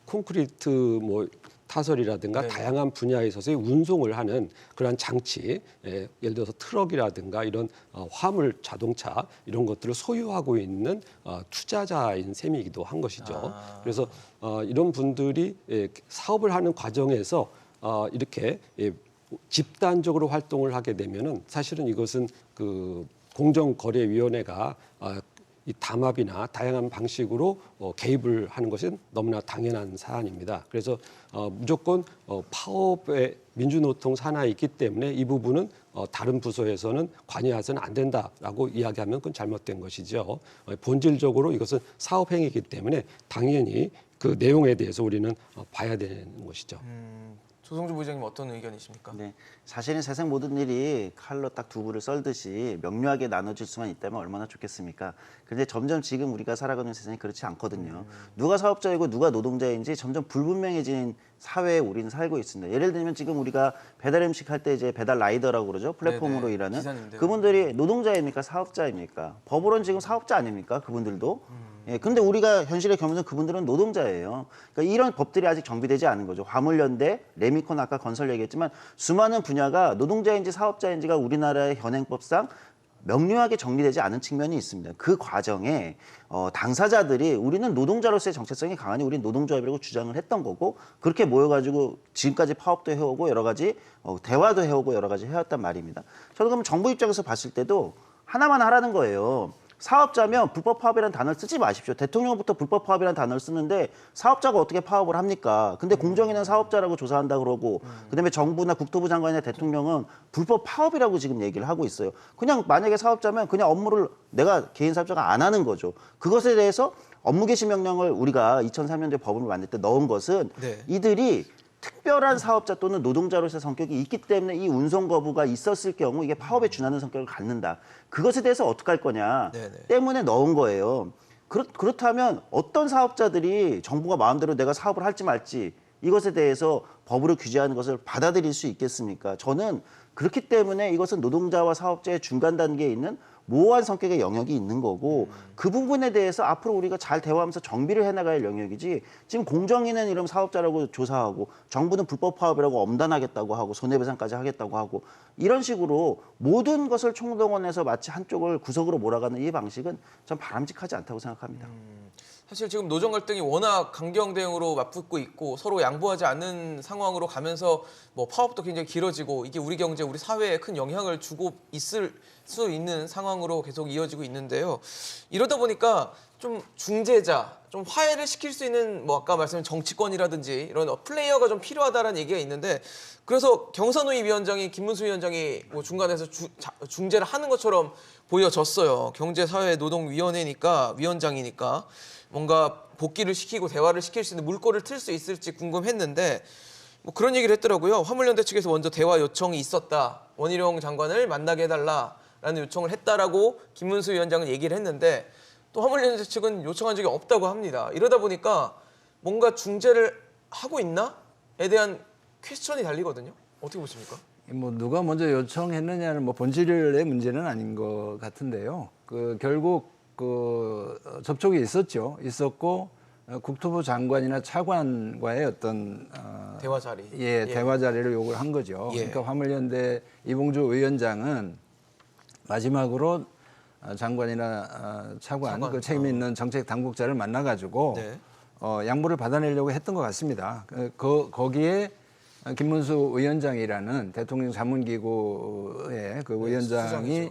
콘크리트 뭐 타설이라든가 네네. 다양한 분야에 있어서의 운송을 하는 그러한 장치, 예를 들어서 트럭이라든가 이런 화물, 자동차 이런 것들을 소유하고 있는 투자자인 셈이기도 한 것이죠. 그래서 이런 분들이 사업을 하는 과정에서 이렇게 집단적으로 활동을 하게 되면은 사실은 이것은 그 공정거래위원회가 이 담합이나 다양한 방식으로 개입을 하는 것은 너무나 당연한 사안입니다. 그래서 무조건 파업에 민주노총 산하에 있기 때문에 이 부분은 다른 부서에서는 관여해서는 안 된다라고 이야기하면 그건 잘못된 것이죠. 본질적으로 이것은 사업행위이기 때문에 당연히 그 내용에 대해서 우리는 봐야 되는 것이죠. 조성주 부회장님 어떤 의견이십니까? 네, 사실은 세상 모든 일이 칼로 딱 두부를 썰듯이 명료하게 나눠질 수만 있다면 얼마나 좋겠습니까? 그런데 점점 지금 우리가 살아가는 세상이 그렇지 않거든요. 누가 사업자이고 누가 노동자인지 점점 불분명해진 사회에 우리는 살고 있습니다. 예를 들면 지금 우리가 배달 음식 할 때 이제 배달 라이더라고 그러죠. 플랫폼으로 네네, 일하는 기사님들. 그분들이 노동자입니까? 사업자입니까? 법으로는 지금 사업자 아닙니까? 그분들도. 예, 근데 우리가 현실의 경우는 그분들은 노동자예요. 그러니까 이런 법들이 아직 정비되지 않은 거죠. 화물연대, 레미콘 아까 건설 얘기했지만 수많은 분야가 노동자인지 사업자인지가 우리나라의 현행법상 명료하게 정리되지 않은 측면이 있습니다. 그 과정에 당사자들이 우리는 노동자로서의 정체성이 강하니 우리는 노동조합이라고 주장을 했던 거고 그렇게 모여가지고 지금까지 파업도 해오고 여러 가지 대화도 해오고 여러 가지 해왔단 말입니다. 저는 그럼 정부 입장에서 봤을 때도 하나만 하라는 거예요. 사업자면 불법 파업이라는 단어를 쓰지 마십시오. 대통령부터 불법 파업이라는 단어를 쓰는데 사업자가 어떻게 파업을 합니까? 근데 공정위는 사업자라고 조사한다 그러고 그다음에 정부나 국토부 장관이나 대통령은 불법 파업이라고 지금 얘기를 하고 있어요. 그냥 만약에 사업자면 그냥 업무를 내가 개인 사업자가 안 하는 거죠. 그것에 대해서 업무 개시 명령을 우리가 2003년도에 법을 만들 때 넣은 것은 네. 이들이 특별한 사업자 또는 노동자로서의 성격이 있기 때문에 이 운송 거부가 있었을 경우 이게 파업에 준하는 성격을 갖는다. 그것에 대해서 어떻게 할 거냐 네네. 때문에 넣은 거예요. 그렇다면 어떤 사업자들이 정부가 마음대로 내가 사업을 할지 말지 이것에 대해서 법으로 규제하는 것을 받아들일 수 있겠습니까? 저는 그렇기 때문에 이것은 노동자와 사업자의 중간 단계에 있는 모호한 성격의 영역이 있는 거고 그 부분에 대해서 앞으로 우리가 잘 대화하면서 정비를 해나갈 영역이지 지금 공정위는 이런 사업자라고 조사하고 정부는 불법 파업이라고 엄단하겠다고 하고 손해배상까지 하겠다고 하고 이런 식으로 모든 것을 총동원해서 마치 한쪽을 구석으로 몰아가는 이 방식은 전 바람직하지 않다고 생각합니다. 사실 지금 노정 갈등이 워낙 강경 대응으로 맞붙고 있고 서로 양보하지 않는 상황으로 가면서 뭐 파업도 굉장히 길어지고 이게 우리 경제, 우리 사회에 큰 영향을 주고 있을 수 있는 상황으로 계속 이어지고 있는데요. 이러다 보니까 좀 중재자, 좀 화해를 시킬 수 있는 뭐 아까 말씀하신 정치권이라든지 이런 플레이어가 좀 필요하다라는 얘기가 있는데 그래서 경선노위 위원장이 김문수 위원장이 뭐 중간에서 중재를 하는 것처럼 보여졌어요. 경제사회노동위원회니까 위원장이니까 뭔가 복귀를 시키고 대화를 시킬 수 있는 물꼬를 틀 수 있을지 궁금했는데 뭐 그런 얘기를 했더라고요. 화물연대 측에서 먼저 대화 요청이 있었다. 원희룡 장관을 만나게 해달라라는 요청을 했다라고 김문수 위원장은 얘기를 했는데 또 화물연대 측은 요청한 적이 없다고 합니다. 이러다 보니까 뭔가 중재를 하고 있나에 대한 퀘스천이 달리거든요. 어떻게 보십니까? 뭐 누가 먼저 요청했느냐는 뭐 본질의 문제는 아닌 것 같은데요. 그 결국 그 접촉이 있었고 국토부 장관이나 차관과의 어떤 대화 자리. 대화 자리를 요구를 한 거죠. 예. 그러니까 화물연대 이봉주 위원장은 마지막으로 장관이나 차관, 그 책임 있는 정책 당국자를 만나가지고 네. 양보를 받아내려고 했던 것 같습니다. 거기에 김문수 위원장이라는 대통령 자문기구의 그 위원장이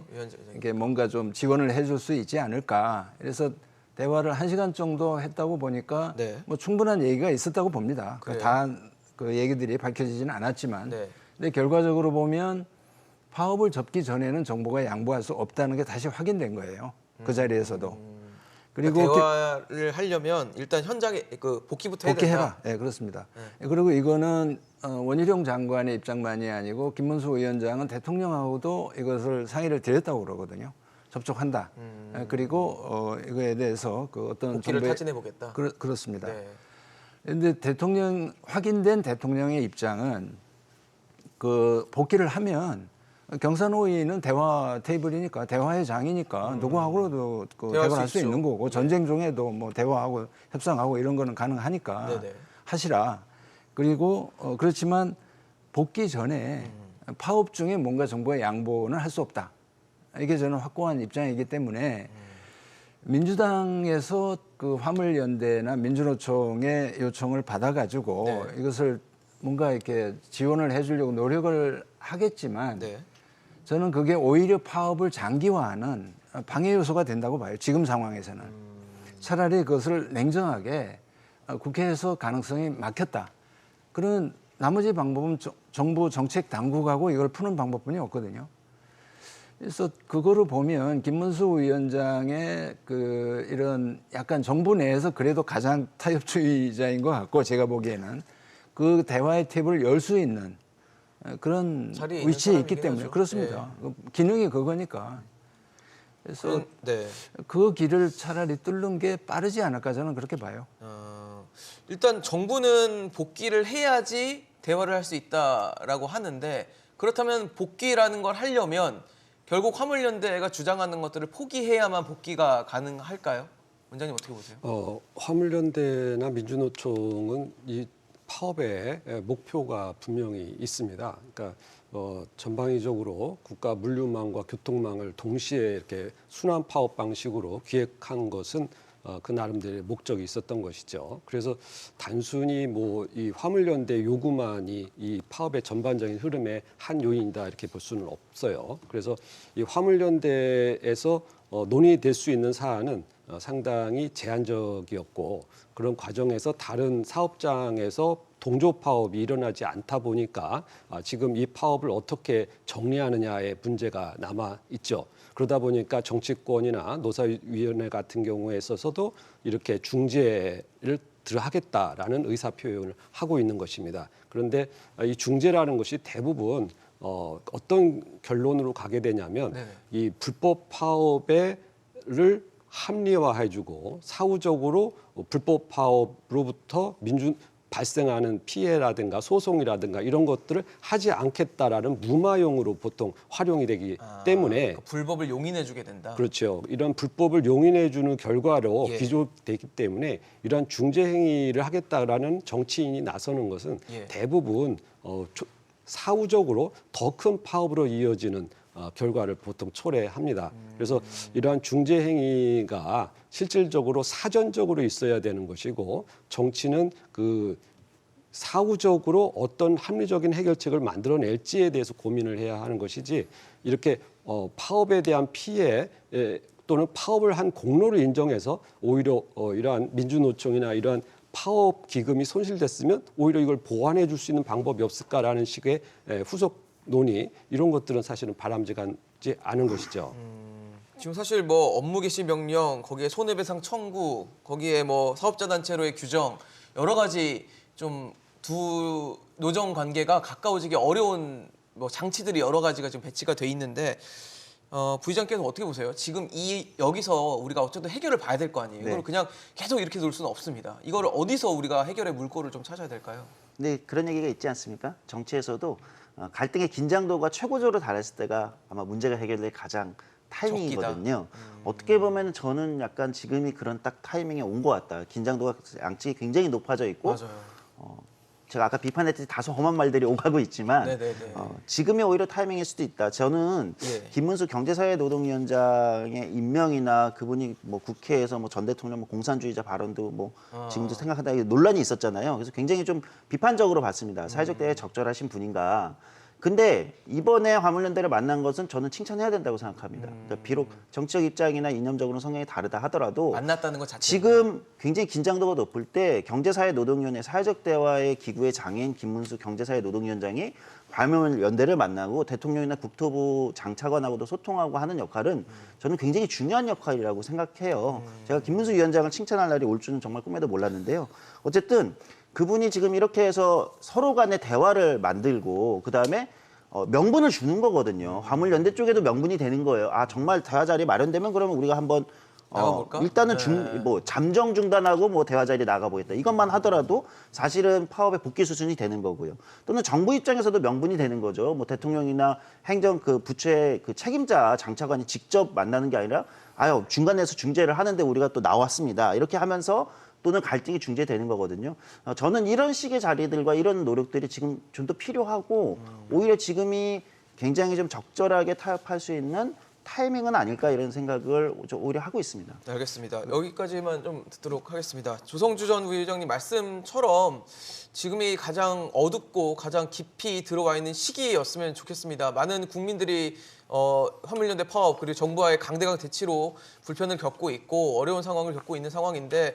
이렇게 뭔가 좀 지원을 해줄 수 있지 않을까. 그래서 대화를 1시간 정도 했다고 보니까 네. 뭐 충분한 얘기가 있었다고 봅니다. 그래요? 다 그 얘기들이 밝혀지지는 않았지만, 네. 근데 결과적으로 보면 파업을 접기 전에는 정부가 양보할 수 없다는 게 다시 확인된 거예요. 그 자리에서도. 그리고 대화를 하려면 일단 현장에 그 복귀부터 해야 된다. 복귀해라. 네, 그렇습니다. 그리고 이거는 원희룡 장관의 입장만이 아니고 김문수 위원장은 대통령하고도 이것을 상의를 드렸다고 그러거든요. 접촉한다. 그리고 이거에 대해서 그 어떤 복귀를 정부의 타진해 보겠다. 그렇습니다. 네. 그런데 확인된 대통령의 입장은 그 복귀를 하면 경사노위는 대화 테이블이니까 대화의 장이니까 누구하고도 그 대화할 대화할 수 있죠. 있는 거고 전쟁 중에도 뭐 대화하고 협상하고 이런 거는 가능하니까 네네. 하시라. 그리고 그렇지만 복귀 전에 파업 중에 뭔가 정부의 양보는 할 수 없다. 이게 저는 확고한 입장이기 때문에 민주당에서 그 화물연대나 민주노총의 요청을 받아가지고 네. 이것을 뭔가 이렇게 지원을 해주려고 노력을 하겠지만 네. 저는 그게 오히려 파업을 장기화하는 방해 요소가 된다고 봐요. 지금 상황에서는. 차라리 그것을 냉정하게 국회에서 가능성이 막혔다. 그런 나머지 방법은 정부 정책 당국하고 이걸 푸는 방법뿐이 없거든요. 그래서 그거를 보면 김문수 위원장의 그 이런 약간 정부 내에서 그래도 가장 타협주의자인 것 같고 제가 보기에는 그 대화의 탭을 열 수 있는 그런 자리에 위치에 있는 있기 사람이긴 때문에 하죠. 그렇습니다. 기능이 그거니까. 그래서 네. 그 길을 차라리 뚫는 게 빠르지 않을까 저는 그렇게 봐요. 일단 정부는 복귀를 해야지 대화를 할 수 있다라고 하는데 그렇다면 복귀라는 걸 하려면 결국 화물연대가 주장하는 것들을 포기해야만 복귀가 가능할까요? 원장님 어떻게 보세요? 화물연대나 민주노총은 이 파업의 목표가 분명히 있습니다. 그러니까 전방위적으로 국가 물류망과 교통망을 동시에 이렇게 순환 파업 방식으로 기획한 것은 그 나름대로의 목적이 있었던 것이죠. 그래서 단순히 뭐 이 화물연대 요구만이 이 파업의 전반적인 흐름의 한 요인이다 이렇게 볼 수는 없어요. 그래서 이 화물연대에서 논의될 수 있는 사안은 상당히 제한적이었고 그런 과정에서 다른 사업장에서 동조 파업이 일어나지 않다 보니까 지금 이 파업을 어떻게 정리하느냐의 문제가 남아 있죠. 그러다 보니까 정치권이나 노사위원회 같은 경우에 있어서도 이렇게 중재를 들어하겠다라는 의사 표현을 하고 있는 것입니다. 그런데 이 중재라는 것이 대부분 어떤 결론으로 가게 되냐면 네네. 이 불법 파업을 합리화해주고 사후적으로 불법 파업으로부터 발생하는 피해라든가 소송이라든가 이런 것들을 하지 않겠다라는 무마용으로 보통 활용이 되기 때문에 그러니까 불법을 용인해주게 된다. 그렇죠. 이런 불법을 용인해주는 결과로 예. 기조되기 때문에 이러한 중재 행위를 하겠다라는 정치인이 나서는 것은 예. 대부분 사후적으로 더 큰 파업으로 이어지는 결과를 보통 초래합니다. 그래서 이러한 중재 행위가 실질적으로 사전적으로 있어야 되는 것이고 정치는 그 사후적으로 어떤 합리적인 해결책을 만들어낼지에 대해서 고민을 해야 하는 것이지 이렇게 파업에 대한 피해 또는 파업을 한 공로를 인정해서 오히려 이러한 민주노총이나 이러한 파업 기금이 손실됐으면 오히려 이걸 보완해 줄 수 있는 방법이 없을까라는 식의 후속 논의 이런 것들은 사실은 바람직하지 않은 것이죠. 지금 사실 뭐 업무 개시 명령, 거기에 손해배상 청구, 거기에 뭐 사업자 단체로의 규정 여러 가지 좀 두 노정 관계가 가까워지기 어려운 뭐 장치들이 여러 가지가 지금 배치가 돼 있는데 부의장께서는 어떻게 보세요? 지금 여기서 우리가 어쨌든 해결을 봐야 될 거 아니에요. 네. 이걸 그냥 계속 이렇게 놓을 수는 없습니다. 이거를 어디서 우리가 해결의 물꼬를 좀 찾아야 될까요? 근데 그런 얘기가 있지 않습니까? 정치에서도 갈등의 긴장도가 최고조로 달했을 때가 아마 문제가 해결될 가장 타이밍이거든요. 어떻게 보면 저는 약간 지금이 그런 딱 타이밍에 온 것 같다. 긴장도가 양측이 굉장히 높아져 있고 맞아요. 제가 아까 비판했듯이 다소 험한 말들이 오가고 있지만 네네네. 지금이 오히려 타이밍일 수도 있다. 저는 예. 김문수 경제사회노동위원장의 임명이나 그분이 뭐 국회에서 뭐 전 대통령 뭐 공산주의자 발언도 뭐 지금도 생각한다 논란이 있었잖아요. 그래서 굉장히 좀 비판적으로 봤습니다. 사회적 대화에 적절하신 분인가. 근데 이번에 화물연대를 만난 것은 저는 칭찬해야 된다고 생각합니다. 그러니까 비록 정치적 입장이나 이념적으로 성향이 다르다 하더라도 만났다는 것 자체. 지금 굉장히 긴장도가 높을 때 경제사회노동위원회 사회적 대화의 기구의 장인 김문수 경제사회노동위원장이 화물연대를 만나고 대통령이나 국토부 장차관하고도 소통하고 하는 역할은 저는 굉장히 중요한 역할이라고 생각해요. 제가 김문수 위원장을 칭찬할 날이 올 줄은 정말 꿈에도 몰랐는데요. 어쨌든 그분이 지금 이렇게 해서 서로 간의 대화를 만들고 그다음에 명분을 주는 거거든요. 화물연대 쪽에도 명분이 되는 거예요. 아 정말 대화 자리 마련되면 그러면 우리가 한번 나가볼까? 일단은 네. 뭐 잠정 중단하고 뭐 대화 자리 나가보겠다. 이것만 하더라도 사실은 파업의 복귀 수준이 되는 거고요. 또는 정부 입장에서도 명분이 되는 거죠. 뭐 대통령이나 행정 그 부처의 그 책임자 장차관이 직접 만나는 게 아니라 아유 중간에서 중재를 하는데 우리가 또 나왔습니다. 이렇게 하면서 또는 갈등이 중재되는 거거든요. 저는 이런 식의 자리들과 이런 노력들이 지금 좀 더 필요하고 오히려 지금이 굉장히 좀 적절하게 타협할 수 있는 타이밍은 아닐까 이런 생각을 오히려 하고 있습니다. 네, 알겠습니다. 여기까지만 좀 듣도록 하겠습니다. 조성주 전 부의장님 말씀처럼 지금이 가장 어둡고 가장 깊이 들어와 있는 시기였으면 좋겠습니다. 많은 국민들이 화물연대 파업 그리고 정부와의 강대강 대치로 불편을 겪고 있고 어려운 상황을 겪고 있는 상황인데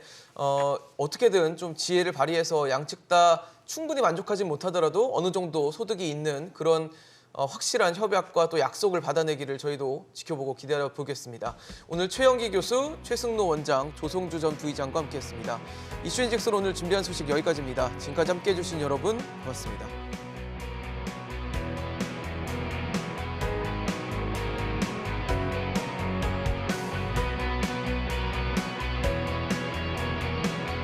어떻게든 좀 지혜를 발휘해서 양측 다 충분히 만족하지 못하더라도 어느 정도 소득이 있는 그런 확실한 협약과 또 약속을 받아내기를 저희도 지켜보고 기다려 보겠습니다. 오늘 최영기 교수, 최승로 원장, 조성주 전 부의장과 함께했습니다. 이슈인직설 오늘 준비한 소식 여기까지입니다. 지금까지 함께해 주신 여러분 고맙습니다.